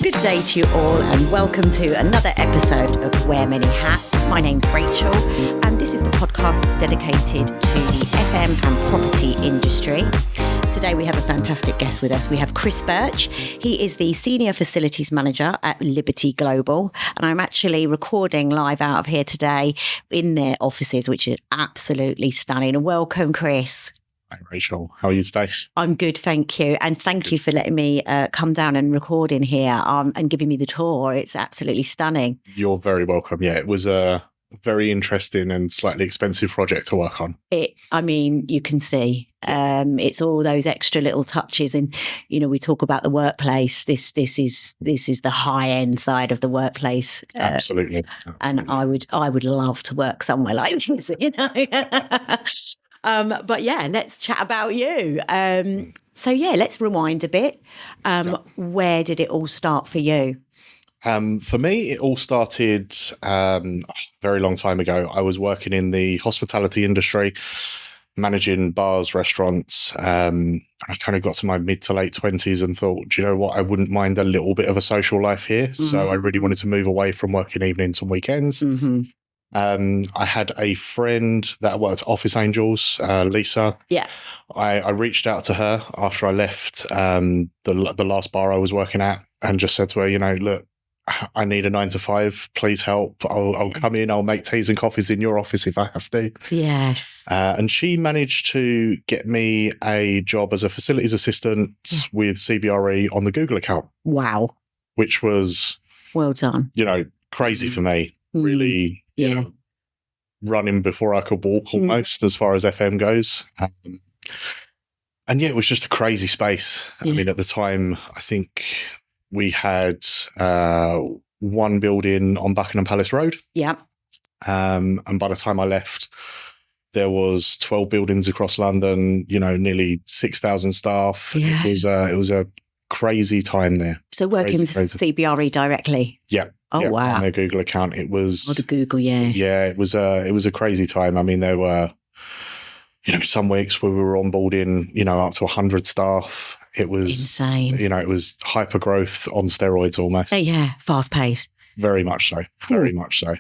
Good day to you all and welcome to another episode of Wear Many Hats. My name's Rachel and this is the podcast that's dedicated to the FM and property industry. Today we have a fantastic guest with us. We have Chris Burch. He is the Senior Facilities Manager at Liberty Global, and I'm actually recording live out of here today in their offices, which is absolutely stunning. Welcome, Chris. Hi, Rachel. How are you today? I'm good, thank you. And thank you for letting me come down and record in here and giving me the tour. It's absolutely stunning. You're very welcome. Yeah, it was a very interesting and slightly expensive project to work on. You can see it's all those extra little touches. And, you know, we talk about the workplace. This is the high end side of the workplace. Absolutely. And I would love to work somewhere like this, you know. But yeah, let's chat about you. Let's rewind a bit. Where did it all start for you? For me, it all started a very long time ago. I was working in the hospitality industry, managing bars, restaurants. I kind of got to my mid to late 20s and thought, do you know what? I wouldn't mind a little bit of a social life here. Mm-hmm. So I really wanted to move away from working evenings and weekends. Mm-hmm. I had a friend that worked at Office Angels, Lisa. Yeah. I reached out to her after I left the last bar I was working at and just said to her, you know, look, I need a 9 to 5. Please help. I'll come in. I'll make teas and coffees in your office if I have to. Yes. And she managed to get me a job as a facilities assistant with CBRE on the Google account. Wow. Which was... well done. You know, crazy for me. Really... Yeah. Running before I could walk almost as far as FM goes. It was just a crazy space. Yeah. I mean, at the time, I think we had one building on Buckingham Palace Road. Yeah. And by the time I left, there was 12 buildings across London, you know, nearly 6,000 staff. Yeah. It was a crazy time there. So working with CBRE directly? Yeah. Oh, wow. On their Google account. It was... Oh, the Google, yes. Yeah, it was a crazy time. I mean, there were, you know, some weeks where we were onboarding, you know, up to 100 staff. It was... insane. You know, it was hyper growth on steroids almost. Yeah, fast paced. Very much so. Very much so.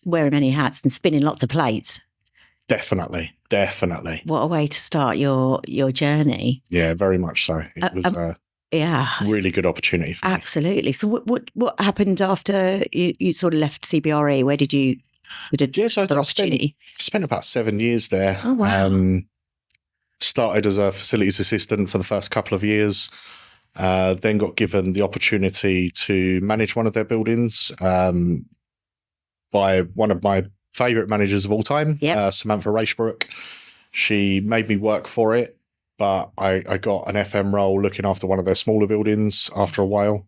Wearing many hats and spinning lots of plates. Definitely. What a way to start your journey. Yeah, very much so. It was... yeah, really good opportunity for me. Absolutely. So what happened after you sort of left CBRE? Where did you opportunity? I spent about 7 years there. Oh, wow. Started as a facilities assistant for the first couple of years, then got given the opportunity to manage one of their buildings by one of my favourite managers of all time, Samantha Racebrook. She made me work for it. But I got an FM role looking after one of their smaller buildings after a while.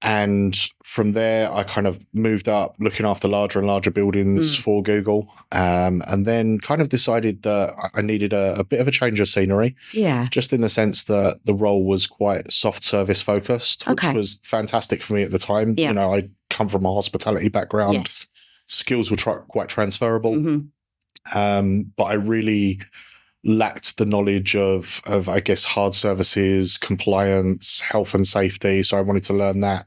And from there, I kind of moved up looking after larger and larger buildings for Google. And then kind of decided that I needed a bit of a change of scenery. Yeah. Just in the sense that the role was quite soft service focused, which was fantastic for me at the time. Yeah. You know, I come from a hospitality background. Yes. Skills were quite transferable. Mm-hmm. But I really... lacked the knowledge of I guess hard services, compliance, health and safety. So I wanted to learn that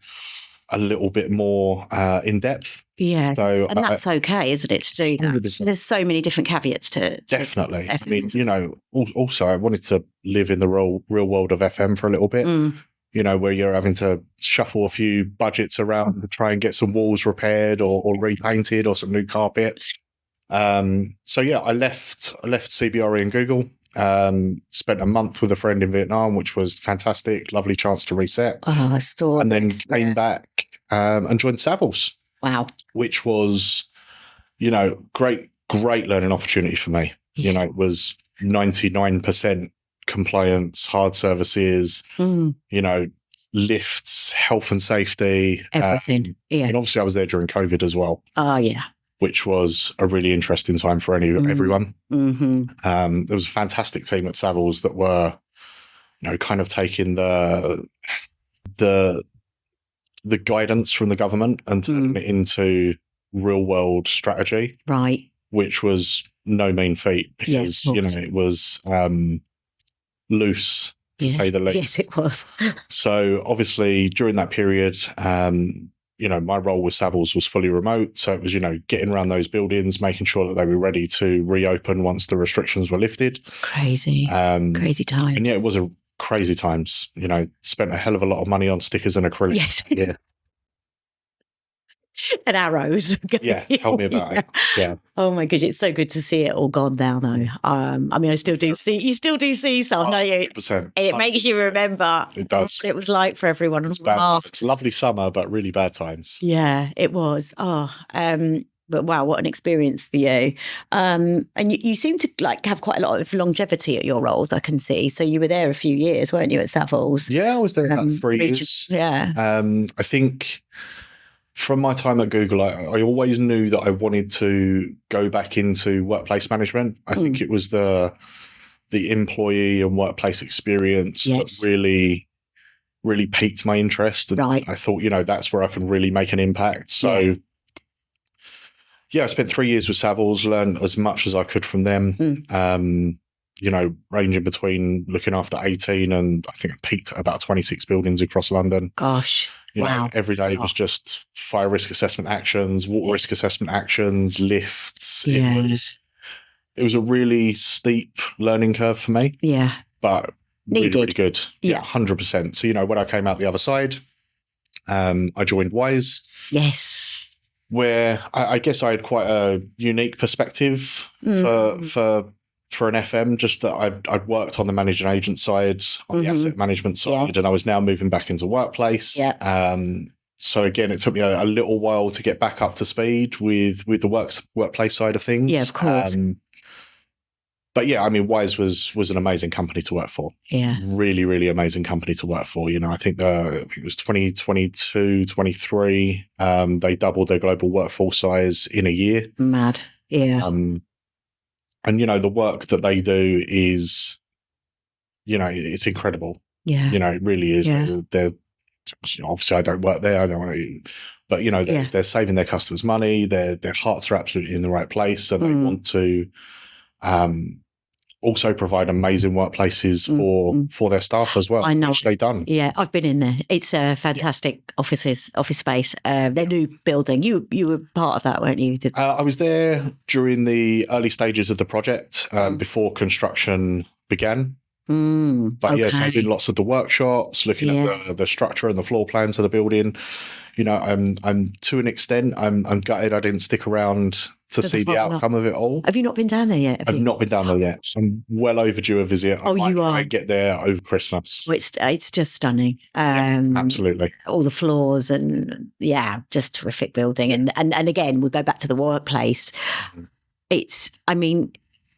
a little bit more in depth. Yeah, so that's okay, isn't it, to do that? 100%. There's so many different caveats to definitely. FM. I mean, you know, also I wanted to live in the real world of FM for a little bit. You know, where you're having to shuffle a few budgets around to try and get some walls repaired or repainted or some new carpet. I left CBRE and Google, spent a month with a friend in Vietnam, which was fantastic, lovely chance to reset. Oh, I saw And then came back and joined Savills. Wow. Which was, you know, great learning opportunity for me. Yeah. You know, it was 99% compliance, hard services, you know, lifts, health and safety. Everything, And obviously I was there during COVID as well. Oh, yeah. Which was a really interesting time for everyone. Mm-hmm. There was a fantastic team at Savills that were, you know, kind of taking the guidance from the government and turning it into real world strategy. Right. Which was no mean feat because, you know, it was loose to say the least. Yes, it was. So obviously during that period, my role with Savills was fully remote. So it was, getting around those buildings, making sure that they were ready to reopen once the restrictions were lifted. Crazy times. And it was a crazy times, spent a hell of a lot of money on stickers and acrylic. Yes. Yeah. And arrows. Yeah, tell me about it. Yeah. Oh my goodness, it's so good to see it all gone now, though. I still do see. You still do see some, don't you? 100%. And it makes you remember. It does. What it was like for everyone. It's bad times. It's lovely summer, but really bad times. Yeah, it was. But wow, what an experience for you. And you seem to have quite a lot of longevity at your roles, I can see. So you were there a few years, weren't you, at Savills? Yeah, I was there about 3 years. Yeah. I think from my time at Google, I always knew that I wanted to go back into workplace management. I think it was the employee and workplace experience that really, really piqued my interest. And I thought, that's where I can really make an impact. So I spent 3 years with Savills, learned as much as I could from them. Ranging between looking after 18 and I think I peaked at about 26 buildings across London. Gosh. Wow. Every day was just fire risk assessment actions, water risk assessment actions, lifts. Yeah. It was a really steep learning curve for me. Yeah. But really good. Yeah. 100%. So, when I came out the other side, I joined Wise. Yes. Where I guess I had quite a unique perspective for an FM, just that I'd worked on the managing agent side, on the asset management side, and I was now moving back into workplace. Yeah. So again, it took me a little while to get back up to speed with the workplace side of things. Yeah, of course. But yeah, Wise was an amazing company to work for. Yeah. Really, really amazing company to work for. I think it was 2022, 23. They doubled their global workforce size in a year. Mad. Yeah. And, the work that they do is, it's incredible. Yeah. It really is. Yeah. They're obviously I don't work there. I don't want to, but, they're saving their customers money. Their hearts are absolutely in the right place. And they want to also provide amazing workplaces for their staff as well. I know. Which they've done. Yeah, I've been in there. It's a fantastic office space. Their new building. You were part of that, weren't you? I was there during the early stages of the project before construction began. But yes, I was in lots of the workshops, looking at the structure and the floor plans of the building. I'm to an extent, I'm gutted I didn't stick around to see the outcome of it all. Have you not been down there yet? I've not been down there yet. I'm well overdue a visit. I might try and get there over Christmas. Well, it's just stunning. Absolutely. All the floors and just terrific building. And again, we'll go back to the workplace. It's,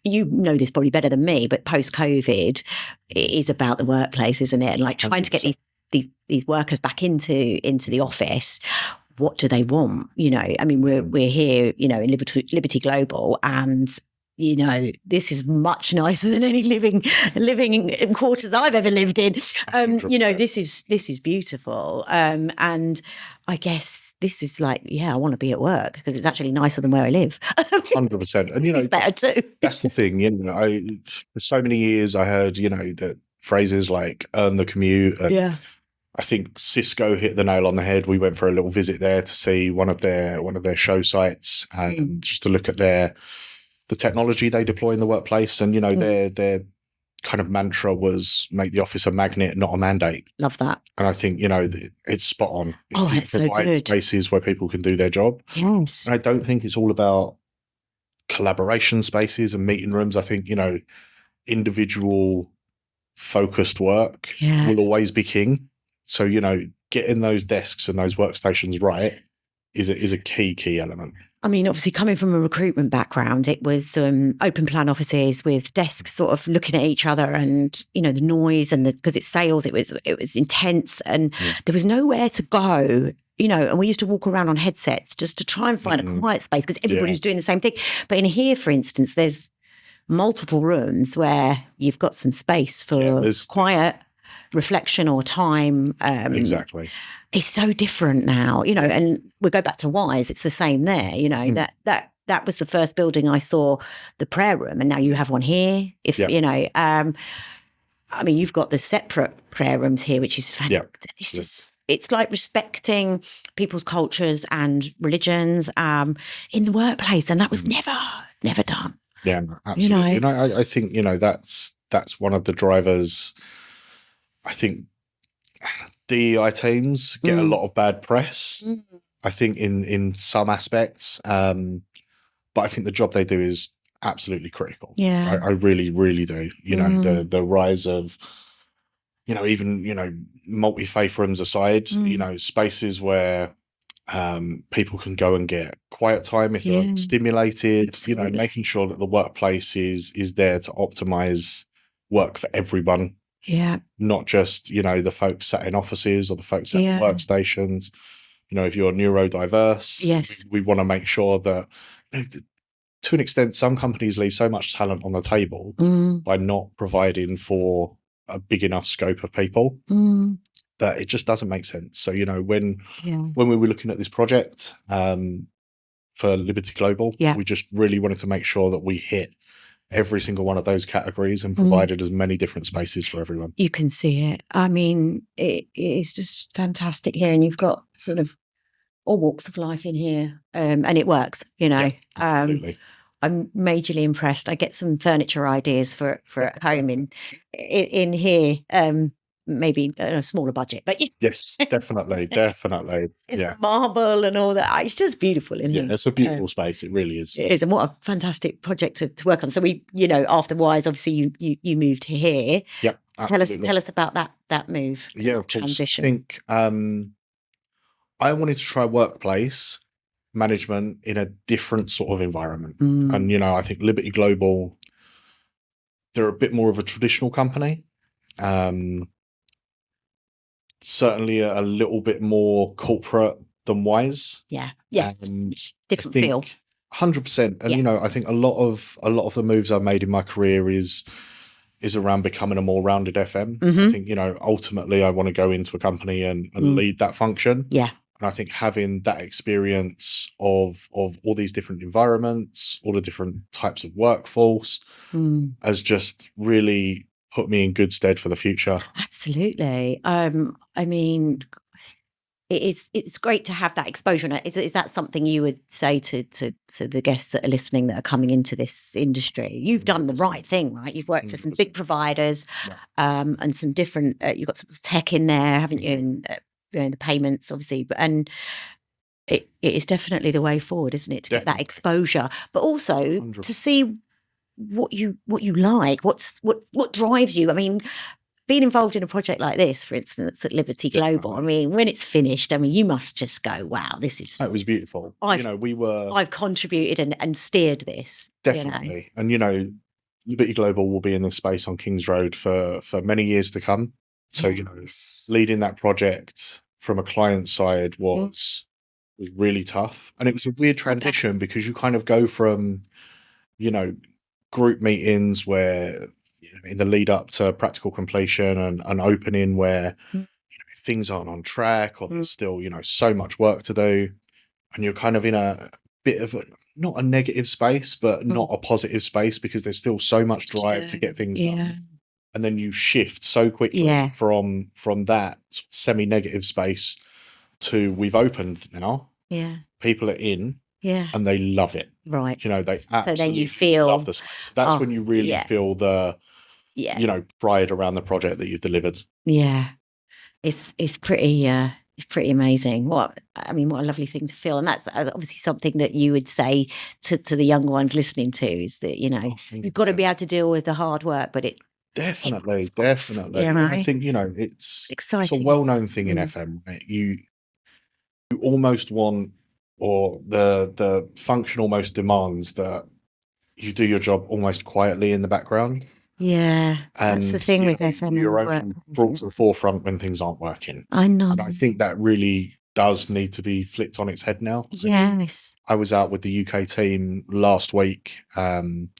you know this probably better than me, but post-COVID, it is about the workplace, isn't it? And trying 100%. To get these workers back into the office. What do they want? We're here, in Liberty Global, and this is much nicer than any living in quarters I've ever lived in. This is beautiful, and I guess this is I want to be at work because it's actually nicer than where I live. 100%, and it's better too. That's the thing. For so many years I heard that phrases like "earn the commute," and I think Cisco hit the nail on the head. We went for a little visit there to see one of their show sites and just to look at the technology they deploy in the workplace. And, their kind of mantra was make the office a magnet, not a mandate. Love that. And I think, it's spot on. It's so good. Spaces where people can do their job. Yes. And I don't think it's all about collaboration spaces and meeting rooms. I think, individual focused work will always be king. So, getting those desks and those workstations right is a key element. Obviously coming from a recruitment background, it was open plan offices with desks sort of looking at each other and, the noise and because it's sales, it was intense and there was nowhere to go, and we used to walk around on headsets just to try and find a quiet space because everybody was doing the same thing. But in here, for instance, there's multiple rooms where you've got some space for quiet reflection or time. Exactly. It's so different now, and we go back to Wise, it's the same there, that was the first building I saw the prayer room and now you have one here. I mean, you've got the separate prayer rooms here, which is fantastic. It's just, it's like respecting people's cultures and religions in the workplace. And that was never done. Yeah, absolutely. I think, that's one of the drivers. I think DEI teams get a lot of bad press, I think, in some aspects. But I think the job they do is absolutely critical. Yeah. I really, really do. The rise of, even, multi-faith rooms aside, spaces where people can go and get quiet time if they're stimulated, Absolutely. making sure that the workplace is there to optimize work for everyone. Yeah. Not just, the folks sat in offices or the folks at workstations. If you're neurodiverse, we want to make sure that, to an extent, some companies leave so much talent on the table by not providing for a big enough scope of people that it just doesn't make sense. So, when we were looking at this project for Liberty Global, we just really wanted to make sure that we hit every single one of those categories and provided as many different spaces for everyone. You can see it. I mean, it is just fantastic here, and you've got sort of all walks of life in here, and it works. Absolutely. I'm majorly impressed. I get some furniture ideas for at home in here. Maybe a smaller budget, but yes, definitely. It's marble and all that. It's just beautiful in here. Yeah, it's a beautiful space. It really is. It is, and what a fantastic project to work on. So we, after Wise, obviously you moved here. Yep. Absolutely. Tell us about that move. Yeah, of transition. course. I think I wanted to try workplace management in a different sort of environment, and I think Liberty Global, they're a bit more of a traditional company. Certainly a little bit more corporate than Wise. Yeah. Yes. Different feel. 100%. And I think a lot of the moves I've made in my career is around becoming a more rounded FM. I think, ultimately I want to go into a company and lead that function. Yeah. And I think having that experience of all these different environments, all the different types of workforce has just really put me in good stead for the future. Absolutely. I mean, it's great to have that exposure. Is that something you would say to the guests that are listening that are coming into this industry? You've done the right thing, right? You've worked for some big providers and some different, you've got some tech in there, haven't you? And the payments, obviously, and it is definitely the way forward, isn't it? To get that exposure, but also 100%. To see what you like, what drives you. I mean, being involved in a project like this, for instance, at Liberty Global, I mean, when it's finished, I mean, you must just go, wow, this is... It was beautiful. I've contributed and steered this. Definitely. And, Liberty Global will be in this space on Kings Road for many years to come. So, leading that project from a client side was really tough. And it was a weird transition because you kind of go from, group meetings where in the lead up to practical completion and opening where things aren't on track or there's still so much work to do, and you're kind of in a bit of not a negative space but not a positive space because there's still so much drive to get things done, and then you shift so quickly from that semi-negative space to we've opened now, people are in. Yeah, and they love it. Right. They absolutely then you feel, love the space. That's when you really feel the, pride around the project that you've delivered. Yeah, it's pretty amazing. What a lovely thing to feel, and that's obviously something that you would say to the younger ones listening to is that you've got to be able to deal with the hard work, but it definitely. I think it's exciting. It's a well-known thing in FM. Right? You almost want. Or the function almost demands that you do your job almost quietly in the background. Yeah, and that's the thing with FM. You're only brought to the forefront when things aren't working. I know. And I think that really does need to be flipped on its head now. Yes. I was out with the UK team last week in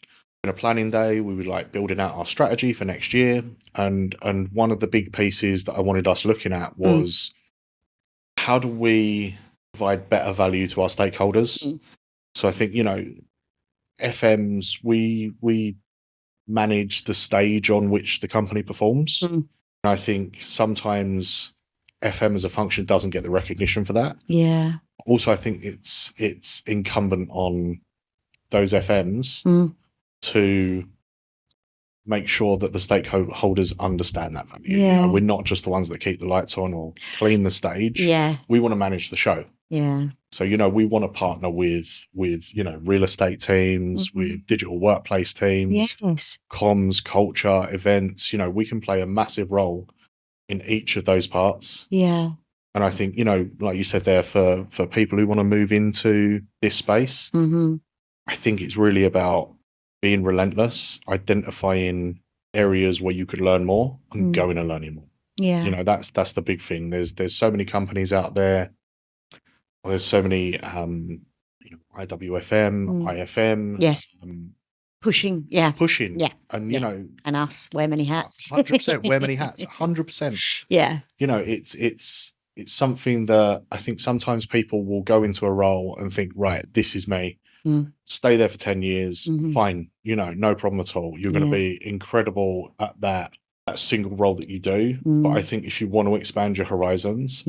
a planning day. We were building out our strategy for next year. And one of the big pieces that I wanted us looking at was how do we provide better value to our stakeholders. So I think, FMs, we manage the stage on which the company performs. Mm. And I think sometimes FM as a function doesn't get the recognition for that. Yeah. Also, I think it's incumbent on those FMs to make sure that the stakeholders understand that value. Yeah. You know, we're not just the ones that keep the lights on or clean the stage. Yeah. We want to manage the show. Yeah. So, you know, we want to partner with, you know, real estate teams, with digital workplace teams, Yes. comms, culture, events. You know, we can play a massive role in each of those parts. Yeah. And I think, you know, like you said there, for people who want to move into this space, I think it's really about being relentless, identifying areas where you could learn more and going and learning more. Yeah. You know, that's the big thing. There's so many companies out there. Well, there's so many, you know, IWFM, IFM. Yes. Pushing. Yeah. Pushing. Yeah. And, you know. And us, wear many hats. 100% wear many hats. 100%. Yeah. You know, it's something that I think sometimes people will go into a role and think, right, this is me. Stay there for 10 years. Fine. You know, no problem at all. You're going to be incredible at that single role that you do. But I think if you want to expand your horizons,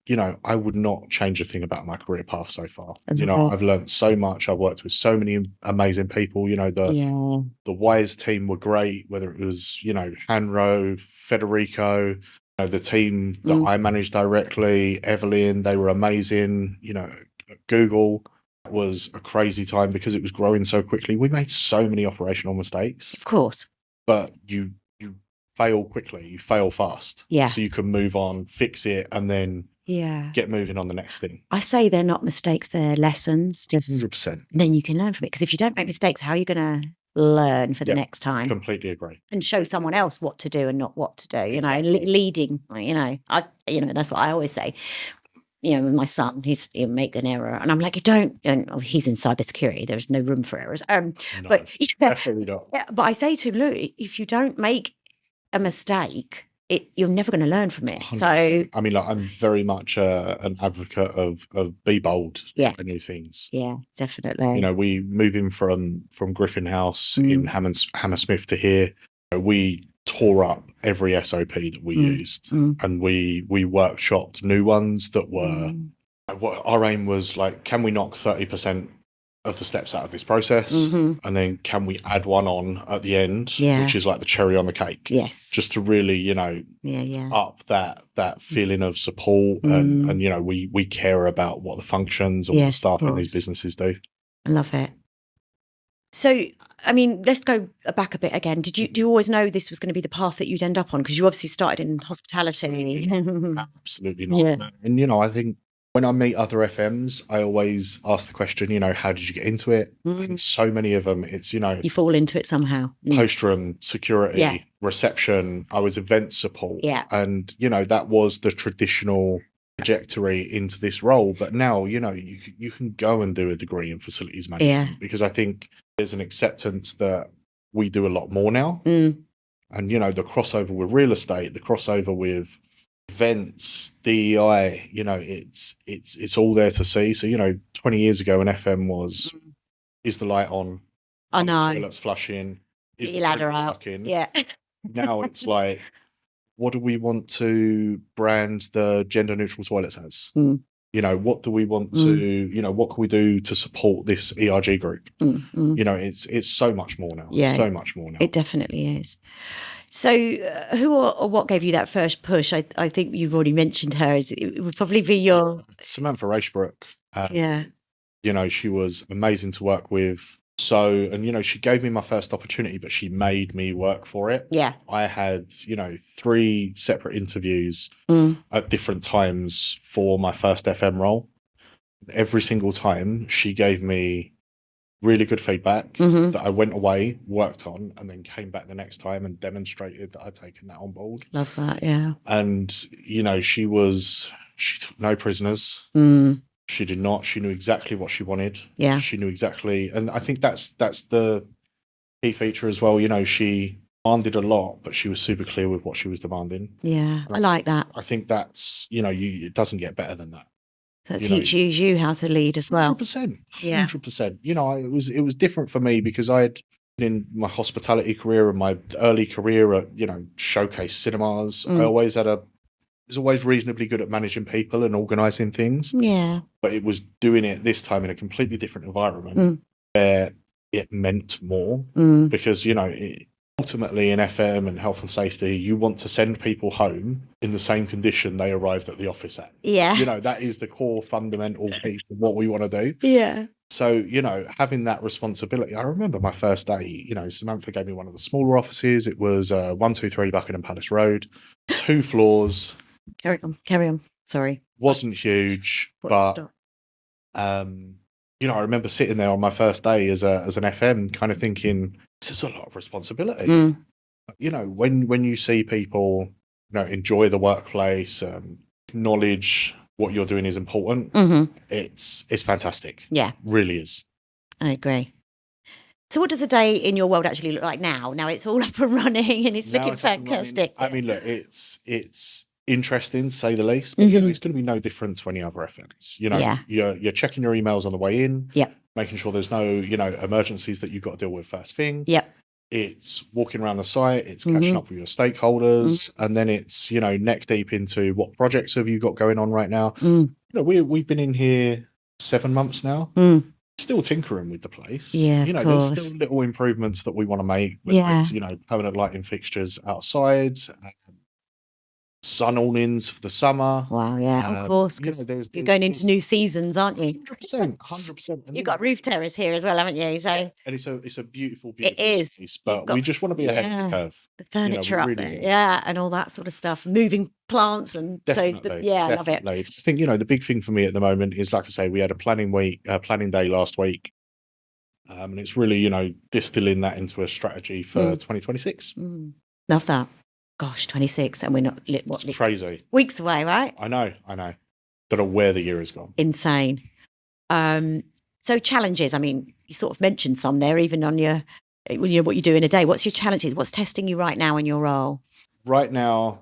you know, I would not change a thing about my career path so far. You know, I've learned so much. I've worked with so many amazing people. You know, the Wise team were great, whether it was, you know, Hanro, Federico, you know, the team that I managed directly, Evelyn, they were amazing. You know, Google was a crazy time because it was growing so quickly. We made so many operational mistakes. Of course. But you fail quickly, you fail fast. Yeah. So you can move on, fix it, and then get moving on the next thing. I say they're not mistakes, they're lessons. Just 100%. And then you can learn from it. Because if you don't make mistakes, how are you going to learn for the next time? Completely agree. And show someone else what to do and not what to do. You know, leading. You know, that's what I always say. You know, with my son, he'll make an error, and I'm like, you don't. And he's in cybersecurity. There's no room for errors. No, but definitely not. Yeah, but I say to him, look, if you don't make a mistake, you're never going to learn from it. 100%. So, I mean, like, I'm very much an advocate of be bold, try new things. Yeah, definitely. You know, we moving from Griffin House in Hammersmith to here. You know, we tore up every SOP that we used, and we workshopped new ones that were. What our aim was, like, can we knock 30% of the steps out of this process, and then can we add one on at the end, which is like the cherry on the cake? Yes, just to really, you know, up that feeling of support, and you know, we care about what the functions and what the staff in these businesses do. I love it. So, I mean, let's go back a bit again. Do you always know this was going to be the path that you'd end up on? Because you obviously started in hospitality. Absolutely not. Yeah. And, you know, I think when I meet other FMs, I always ask the question, you know, how did you get into it? And so many of them, it's, you know, you fall into it somehow. Post-room, security, reception. I was event support. Yeah. And, you know, that was the traditional trajectory into this role. But now, you know, you can go and do a degree in facilities management, because I think there's an acceptance that we do a lot more now. And, you know, the crossover with real estate, the crossover with events, DEI, you know, it's all there to see. So, you know, 20 years ago an FM was, is the light on? I know. Toilets flushing. Is the ladder out? Yeah. Now it's like, what do we want to brand the gender neutral toilets as? You know, what do we want to, you know, what can we do to support this ERG group? You know, it's so much more now. Yeah, so much more now. It definitely is. So who or what gave you that first push? I think you've already mentioned her. It would probably be your... Samantha Rachebrook. You know, she was amazing to work with. So, and, you know, she gave me my first opportunity, but she made me work for it. Yeah. I had, you know, 3 separate interviews at different times for my first FM role. Every single time she gave me really good feedback that I went away, worked on, and then came back the next time and demonstrated that I'd taken that on board. Love that, yeah. And, you know, she took no prisoners. She did not. She knew exactly what she wanted. Yeah. She knew exactly. And I think that's the key feature as well. You know, she demanded a lot, but she was super clear with what she was demanding. Yeah, I like that. I think that's, you know, it doesn't get better than that. So it teaches you how to lead as well. 100%. Yeah. 100%. You know, it was different for me because I'd in my hospitality career and my early career at, showcase cinemas, I was always reasonably good at managing people and organising things. Yeah. But it was doing it this time in a completely different environment where it meant more because, ultimately in FM and health and safety, you want to send people home in the same condition they arrived at the office at. Yeah. That is the core fundamental piece of what we want to do. Yeah. So, having that responsibility, I remember my first day, Samantha gave me one of the smaller offices. It was 123 Buckingham Palace Road, 2 floors. Carry on. Sorry. Wasn't huge, but I remember sitting there on my first day as an FM kind of thinking, this is a lot of responsibility. When you see people, enjoy the workplace, acknowledge what you're doing is important, it's fantastic. Yeah. Really is. I agree. So what does a day in your world actually look like now? Now it's all up and running and it's looking fantastic. I mean, look, it's interesting to say the least, but it's going to be no different to any other FMs. You're checking your emails on the way in, making sure there's no, emergencies that you've got to deal with first thing. It's walking around the site, it's catching up with your stakeholders, and then it's, neck deep into what projects have you got going on right now. We've been in here 7 months now. Still tinkering with the place. Yeah, there's still little improvements that we want to make. It's, permanent lighting fixtures outside, sun awnings for the summer. Wow, yeah, of course. You're going into new seasons, aren't you? 100%. You've got roof terrace here as well, haven't you? So and it's a beautiful it is. Space, but we just want to be ahead of the curve. The furniture up there, and all that sort of stuff. Moving plants and definitely. I love it. I think the big thing for me at the moment is, like I say, we had a planning day last week, and it's really distilling that into a strategy for 2026. Love that. Gosh, 26, and we're not It's crazy. Weeks away, right? I know. Don't know where the year has gone. Insane. So challenges. I mean, you sort of mentioned some there, even on your, what you do in a day. What's your challenges? What's testing you right now in your role? Right now,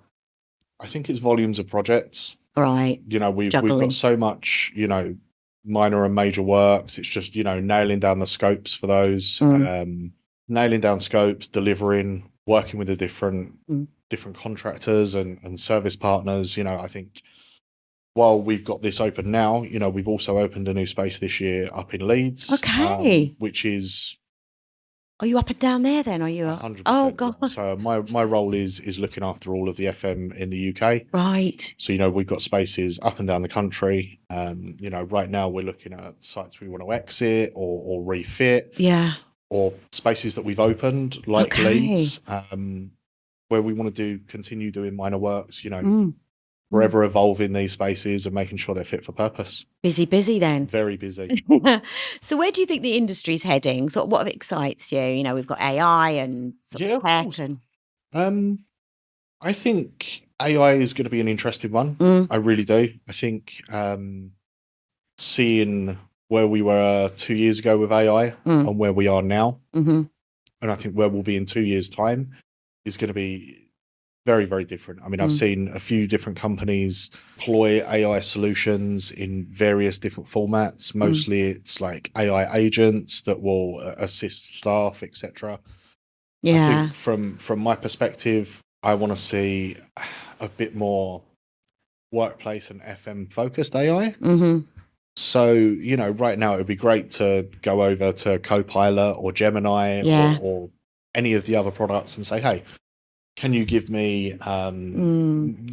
I think it's volumes of projects. Right. We've got so much, minor and major works. It's just, nailing down the scopes for those, nailing down scopes, delivering, working with the different contractors and service partners. I think while we've got this open now, we've also opened a new space this year up in Leeds. Okay. Which is... Are you up and down there then? Are you? 100%. Oh, God. Yeah. So my role is looking after all of the FM in the UK. Right. So, we've got spaces up and down the country. Right now we're looking at sites we want to exit or refit. Yeah. Or spaces that we've opened, like Leeds, where we want to continue doing minor works, forever evolving these spaces and making sure they're fit for purpose. Busy then. Very busy. So where do you think the industry's heading? Sort of what excites you? We've got AI and sort of tech and... I think AI is going to be an interesting one. I really do. I think seeing where we were 2 years ago with AI and where we are now, and I think where we'll be in 2 years' time is going to be very, very different. I mean, I've seen a few different companies deploy AI solutions in various different formats. Mostly it's like AI agents that will assist staff, etc. Yeah. I think from my perspective, I want to see a bit more workplace and FM focused AI. So, right now it would be great to go over to Copilot or Gemini or any of the other products and say, hey, can you give me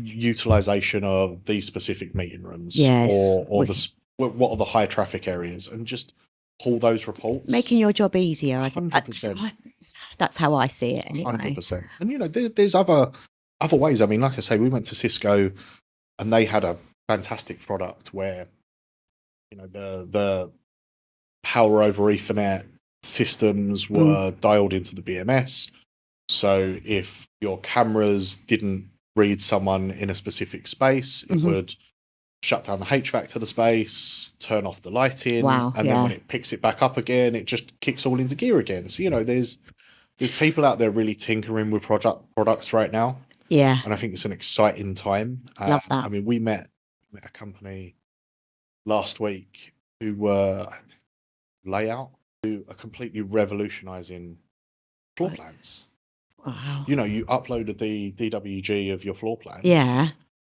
utilization of these specific meeting rooms? Yes. Or what are the high traffic areas? And just pull those reports. Making your job easier, I think. 100%. That's how I see it anyway. 100%. And, there's other ways. I mean, like I say, we went to Cisco and they had a fantastic product where, the power over Ethernet systems were dialed into the BMS. So if your cameras didn't read someone in a specific space, it would shut down the HVAC to the space, turn off the lighting, and then when it picks it back up again, it just kicks all into gear again. So, there's people out there really tinkering with products right now. Yeah. And I think it's an exciting time. Love that. I mean, we met a company last week who were completely revolutionizing floor plans. Wow. You upload the DWG of your floor plan. Yeah.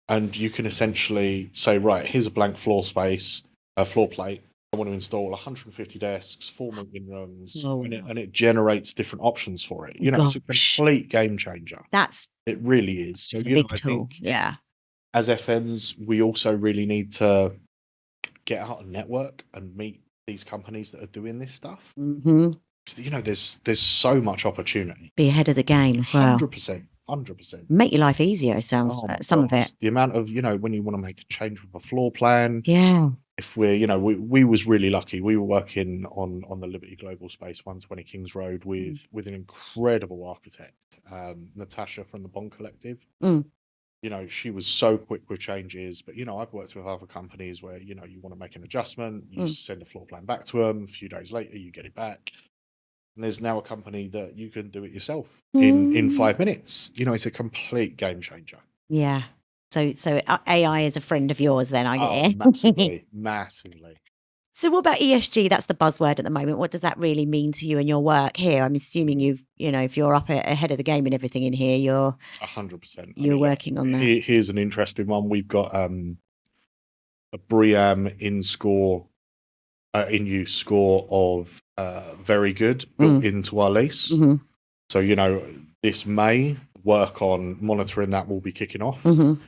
And you can essentially say, right, here's a blank floor space, a floor plate. I want to install 150 desks, 4 meeting rooms, and it generates different options for it. It's a complete game changer. It really is. So, it's a big I tool. think Yeah. as FMs, we also really need to get out and network and meet these companies that are doing this stuff. Mm-hmm. There's so much opportunity. Be ahead of the game as well. 100%. Make your life easier, it sounds, some of it. The amount of, when you want to make a change with a floor plan. Yeah. If we was really lucky. We were working on the Liberty Global Space 120 Kings Road with an incredible architect, Natasha from the Bond Collective. She was so quick with changes, but I've worked with other companies where you want to make an adjustment, you send a floor plan back to them, a few days later you get it back. And there's now a company that you can do it yourself in 5 minutes. It's a complete game changer. Yeah. So AI is a friend of yours then, I guess. Massively. So what about ESG? That's the buzzword at the moment. What does that really mean to you and your work here? I'm assuming if you're up ahead of the game and everything in here, you're 100%. You're working on that. Here's an interesting one. We've got a BREEAM in use score of very good built into our lease. Mm-hmm. So this May work on monitoring that will be kicking off. Mm-hmm.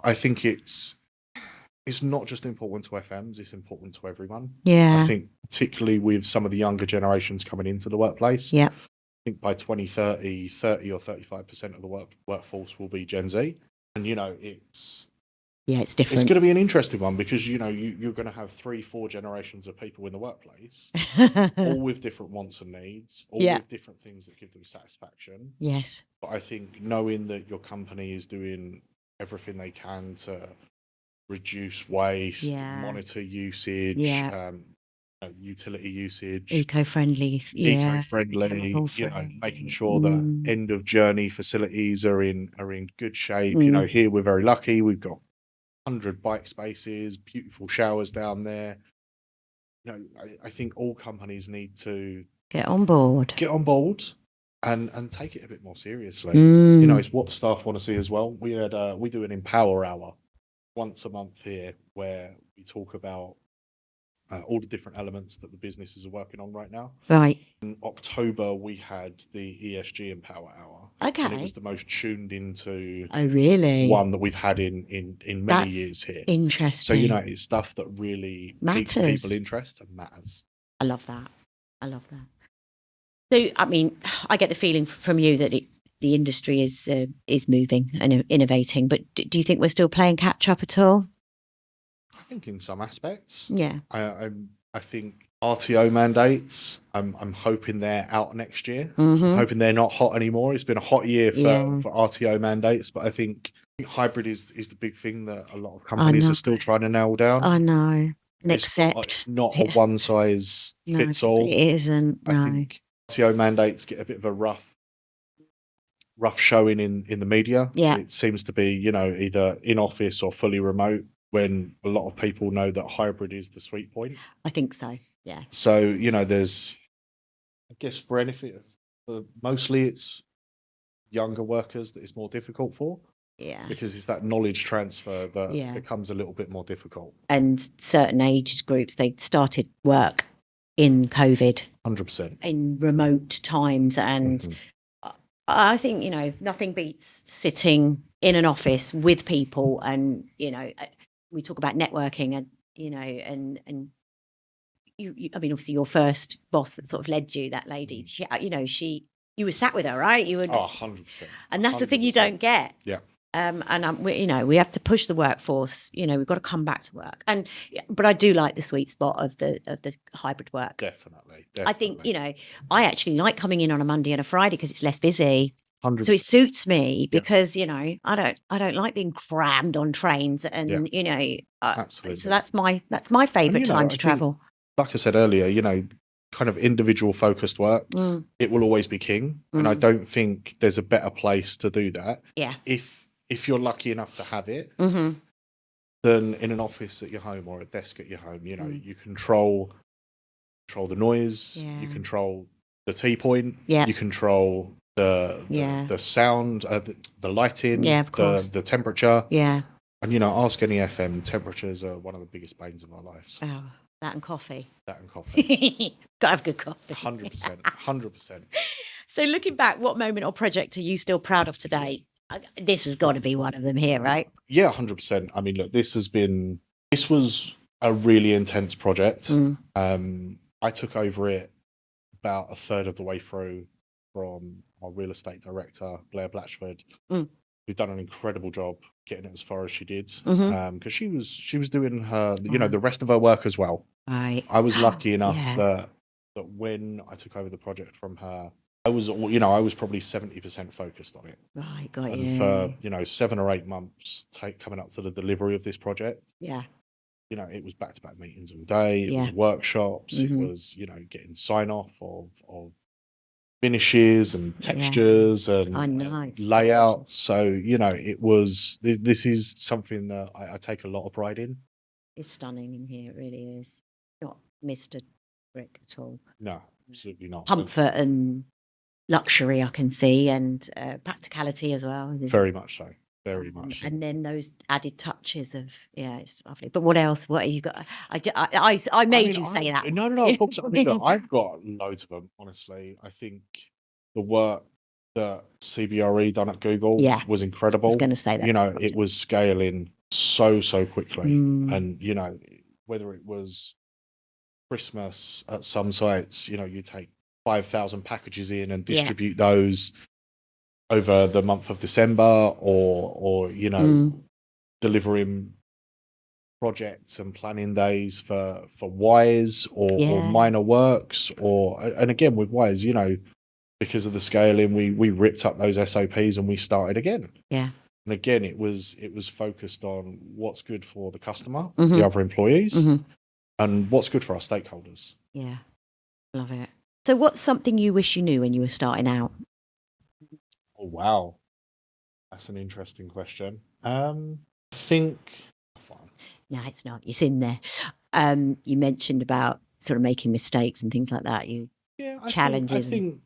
I think it's not just important to FMs, it's important to everyone. Yeah. I think particularly with some of the younger generations coming into the workplace. Yeah. I think by 2030, 30 or 35% of the workforce will be Gen Z. And it's different. It's going to be an interesting one because you're going to have 3-4 generations of people in the workplace, all with different wants and needs, all with different things that give them satisfaction. Yes. But I think knowing that your company is doing everything they can to reduce waste, monitor usage, utility usage, eco-friendly, making sure that end of journey facilities are in good shape. Here we're very lucky. We've got 100 bike spaces, beautiful showers down there. I think all companies need to get on board and take it a bit more seriously. It's what the staff want to see as well. We do an Empower Hour once a month here where we talk about all the different elements that the businesses are working on right now. Right. In October, we had the ESG Empower Hour. Okay. And it was the most tuned into one that we've had in many years here. Interesting. So, it's stuff that really matters. Piques people's interest and matters. I love that. So, I mean, I get the feeling from you that the industry is moving and innovating, but do you think we're still playing catch up at all? I think in some aspects. Yeah. I think RTO mandates, I'm hoping they're out next year. Mm-hmm. I'm hoping they're not hot anymore. It's been a hot year for RTO mandates, but I think hybrid is the big thing that a lot of companies are still trying to nail down. I know. And it's not a one size fits all. It isn't. I think RTO mandates get a bit of a rough showing in the media. Yeah. It seems to be, either in office or fully remote, when a lot of people know that hybrid is the sweet point. I think so, yeah. So, there's, I guess for anything, mostly it's younger workers that it's more difficult for. Yeah. Because it's that knowledge transfer that becomes a little bit more difficult. And certain age groups, they started work in COVID. 100%. In remote times. And I think, nothing beats sitting in an office with people and, we talk about networking and, and you I mean, obviously your first boss that sort of led you, that lady, she, you were sat with her, right? You were 100%. And that's 100%. The thing you don't get. Yeah. We have to push the workforce, we've got to come back to work. But I do like the sweet spot of the hybrid work. Definitely. I think, I actually like coming in on a Monday and a Friday because it's less busy. 100%. So it suits me because, I don't like being crammed on trains and, absolutely. So that's my favorite time to travel. Like I said earlier, kind of individual focused work, it will always be king. And I don't think there's a better place to do that. Yeah. If you're lucky enough to have it, than in an office at your home or a desk at your home. You control the noise, you control the T point. Yeah. You control the sound, the lighting, Yeah, of course. the temperature. Yeah. And, you know, ask any FM, temperatures are one of the biggest pains of our lives. Oh, that and coffee. That and coffee. Got to have good coffee. 100%. 100%. So looking back, what moment or project are you still proud of today? This has got to be one of them here, right? Yeah, 100%. I mean, look, this was a really intense project. I took over it about a third of the way through from our real estate director, Blair Blatchford, who's done an incredible job getting it as far as she did. Because she was doing her, the rest of her work as well. Right. I was lucky enough that when I took over the project from her, I was probably 70% focused on it. Right, got and you. for 7 or 8 months coming up to the delivery of this project. Yeah. It was back-to-back meetings all day. It was workshops. It was, getting sign-off of finishes and textures and layouts. So, this is something that I take a lot of pride in. It's stunning in here. It really is. Not Mr. Brick at all. No, absolutely not. Comfort and luxury I can see, and practicality as well. Very much so. Very much so. And then those added touches of, it's lovely. But what else? What have you got? I made you say that. No, of course. I mean, look, I've got loads of them, honestly. I think the work that CBRE done at Google was incredible. I was going to say that. It was scaling so quickly. And, whether it was Christmas at some sites, you take 5,000 packages in and distribute those over the month of December, or delivering projects and planning days for Wise or minor works, and again with Wise, because of the scaling, we ripped up those SOPs and we started again. Yeah. And again, it was focused on what's good for the customer, the other employees, and what's good for our stakeholders. Yeah, love it. So what's something you wish you knew when you were starting out? Oh, wow. That's an interesting question. I think... No, it's not. It's in there. You mentioned about sort of making mistakes and things like that. Challenges. I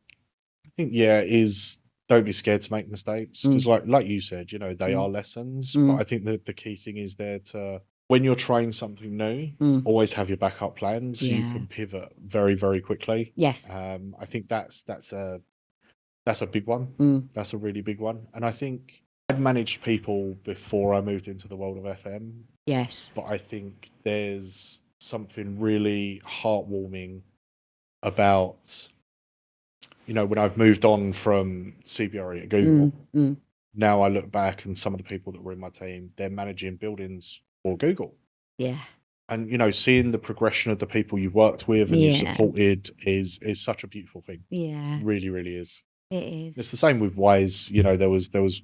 think is don't be scared to make mistakes. Because like you said, they are lessons. But I think that the key thing is there to... When you're trying something new, always have your backup plans. So you can pivot very, very quickly. Yes. I think that's a big one. That's a really big one. And I think I'd managed people before I moved into the world of FM. Yes. But I think there's something really heartwarming about, when I've moved on from CBRE at Google, now I look back and some of the people that were in my team, they're managing buildings for Google. Yeah. And, seeing the progression of the people you've worked with and you've supported is such a beautiful thing. Yeah. It really, really is. It is. It's the same with Wise. There was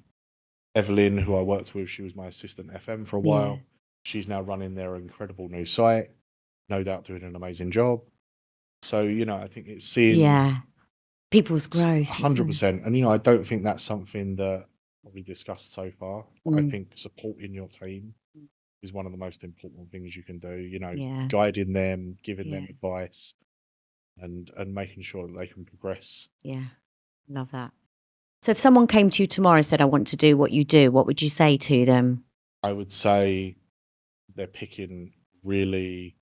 Evelyn, who I worked with. She was my assistant FM for a while. She's now running their incredible new site. No doubt doing an amazing job. So, I think it's seeing people's growth. 100%. And, I don't think that's something that we discussed so far. I think supporting your team is one of the most important things you can do. Guiding them, giving them advice, and making sure that they can progress. Yeah. Love that. So if someone came to you tomorrow and said, I want to do what you do, what would you say to them? I would say they're picking really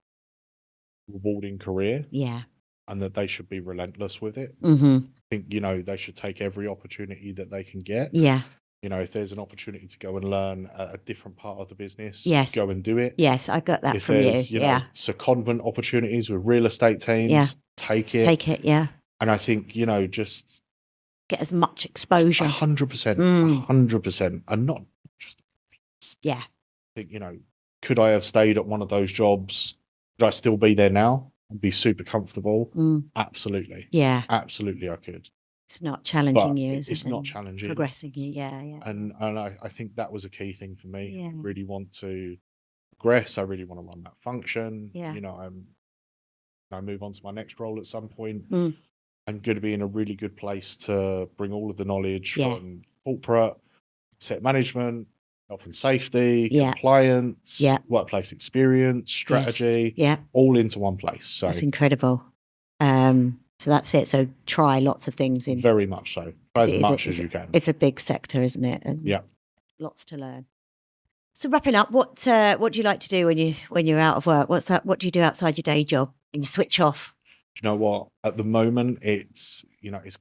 rewarding career. Yeah. And that they should be relentless with it. I think, they should take every opportunity that they can get. Yeah. If there's an opportunity to go and learn a different part of the business, go and do it. Yes, I got that from you. If there's, secondment opportunities with real estate teams, take it. Take it, And I think, just... get as much exposure. 100%. 100%. And not just... Yeah. I think, could I have stayed at one of those jobs? Could I still be there now and be super comfortable? Absolutely. Yeah. Absolutely I could. It's not challenging you, is it? It's not challenging. Progressing you, yeah. And I think that was a key thing for me. Yeah. I really want to progress. I really want to run that function. Yeah. I move on to my next role at some point. I'm going to be in a really good place to bring all of the knowledge from corporate, asset management, health and safety, compliance, workplace experience, strategy, all into one place. So that's incredible. So that's it. So try lots of things in. Very much so. Try as much as you can. It's a big sector, isn't it? And yeah. Lots to learn. So wrapping up, what do you like to do when you're out of work? What do you do outside your day job? And you switch off? You know what? At the moment, it's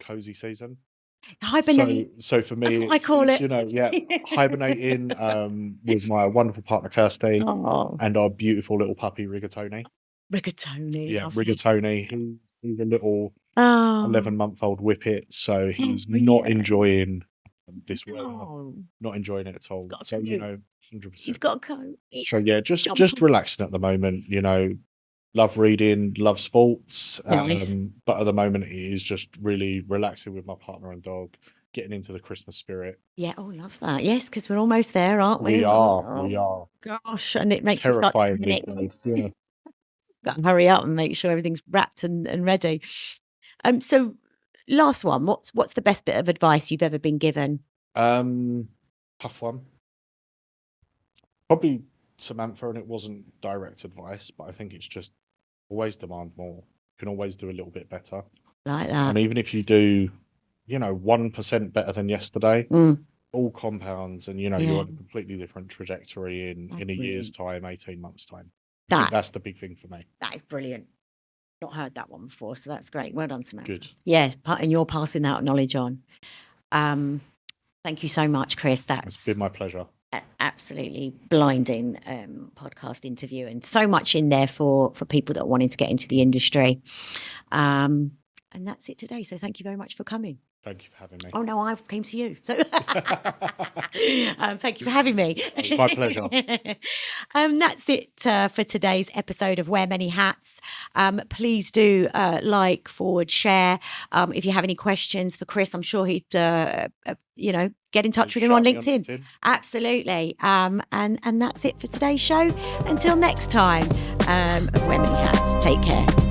cozy season. Hibernate. So for me, that's what I call it. Hibernating with my wonderful partner Kirsty and our beautiful little puppy Rigatoni. Yeah, Rigatoni. He's a little 11-month-old whippet, so he's not enjoying this weather. Not enjoying it at all. So 100%. He's got a coat. So yeah, just relaxing at the moment. Love reading, love sports, Nice. but at the moment it is just really relaxing with my partner and dog, getting into the Christmas spirit. Yeah, love that. Yes, because we're almost there, aren't we? We are. Gosh, and it makes terrifying. Yeah. Got to hurry up and make sure everything's wrapped and ready. So last one, what's the best bit of advice you've ever been given? Tough one. Probably Samantha, and it wasn't direct advice, but I think it's just always demand more. You can always do a little bit better. Like that. And even if you do, 1% better than yesterday, all compounds, and you're on a completely different trajectory in a year's time, 18 months' time. I think that's the big thing for me. That is brilliant. Not heard that one before, so that's great. Well done, Samantha. Good. Yes, and you're passing that knowledge on. Thank you so much, Chris. It's been my pleasure. Absolutely blinding podcast interview, and so much in there for people that are wanting to get into the industry. And that's it today. So thank you very much for coming. Thank you for having me. Oh no, I came to you. So thank you for having me. It's my pleasure. That's it for today's episode of Wear Many Hats. Please do like, forward, share. If you have any questions for Chris, I'm sure he'd get in touch with him on LinkedIn. Absolutely. And that's it for today's show. Until next time, of Wear Many Hats. Take care.